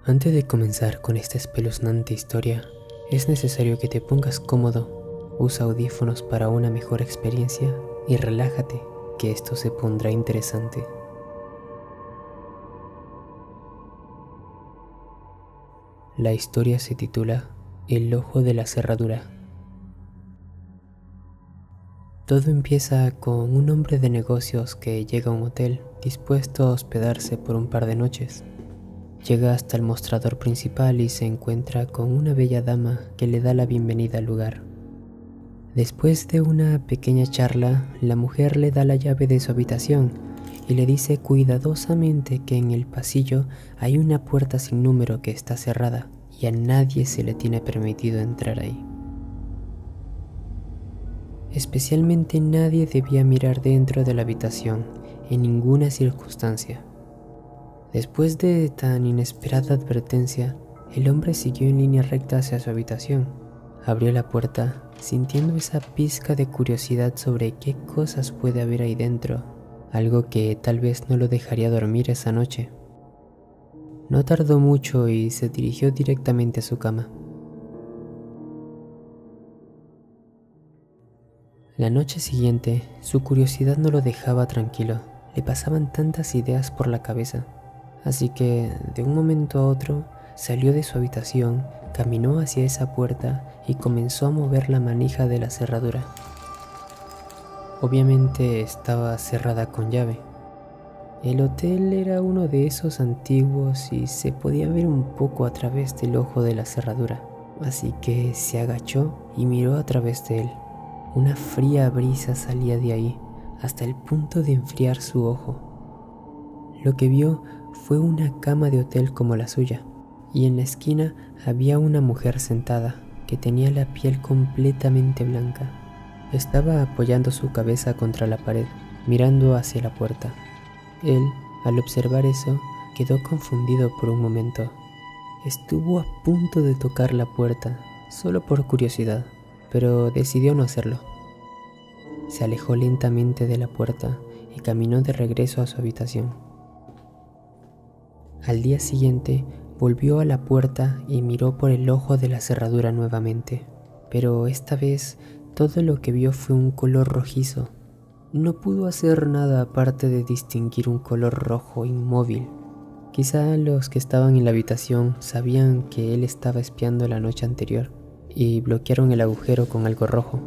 Antes de comenzar con esta espeluznante historia, es necesario que te pongas cómodo, usa audífonos para una mejor experiencia y relájate, que esto se pondrá interesante. La historia se titula El ojo de la cerradura. Todo empieza con un hombre de negocios que llega a un hotel dispuesto a hospedarse por un par de noches. Llega hasta el mostrador principal y se encuentra con una bella dama que le da la bienvenida al lugar. Después de una pequeña charla, la mujer le da la llave de su habitación y le dice cuidadosamente que en el pasillo hay una puerta sin número que está cerrada y a nadie se le tiene permitido entrar ahí. Especialmente nadie debía mirar dentro de la habitación en ninguna circunstancia. Después de tan inesperada advertencia, el hombre siguió en línea recta hacia su habitación. Abrió la puerta, sintiendo esa pizca de curiosidad sobre qué cosas puede haber ahí dentro, algo que tal vez no lo dejaría dormir esa noche. No tardó mucho y se dirigió directamente a su cama. La noche siguiente, su curiosidad no lo dejaba tranquilo. Le pasaban tantas ideas por la cabeza. Así que, de un momento a otro, salió de su habitación, caminó hacia esa puerta y comenzó a mover la manija de la cerradura. Obviamente estaba cerrada con llave. El hotel era uno de esos antiguos y se podía ver un poco a través del ojo de la cerradura. Así que se agachó y miró a través de él. Una fría brisa salía de ahí, hasta el punto de enfriar su ojo. Lo que vio fue una cama de hotel como la suya, y en la esquina había una mujer sentada que tenía la piel completamente blanca. Estaba apoyando su cabeza contra la pared, mirando hacia la puerta. Él, al observar eso, quedó confundido por un momento. Estuvo a punto de tocar la puerta, solo por curiosidad, pero decidió no hacerlo. Se alejó lentamente de la puerta y caminó de regreso a su habitación. Al día siguiente, volvió a la puerta y miró por el ojo de la cerradura nuevamente, pero esta vez todo lo que vio fue un color rojizo. No pudo hacer nada aparte de distinguir un color rojo inmóvil. Quizá los que estaban en la habitación sabían que él estaba espiando la noche anterior y bloquearon el agujero con algo rojo.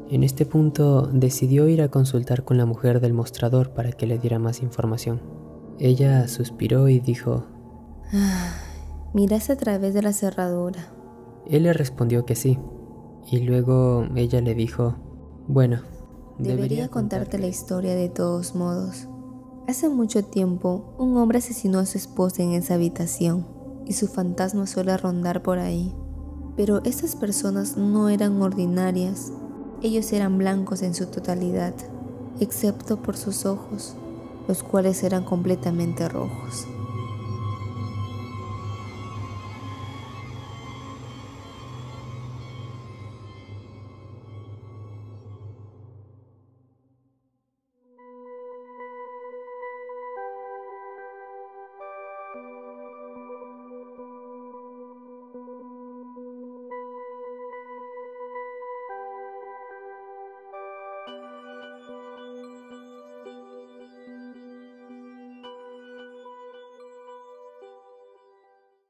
En este punto decidió ir a consultar con la mujer del mostrador para que le diera más información. Ella suspiró y dijo: ¿Miraste a través de la cerradura? Él le respondió que sí, y luego ella le dijo: bueno, Debería contarte la historia de todos modos. Hace mucho tiempo, un hombre asesinó a su esposa en esa habitación y su fantasma suele rondar por ahí. Pero estas personas no eran ordinarias. Ellos eran blancos en su totalidad, excepto por sus ojos, los cuales eran completamente rojos.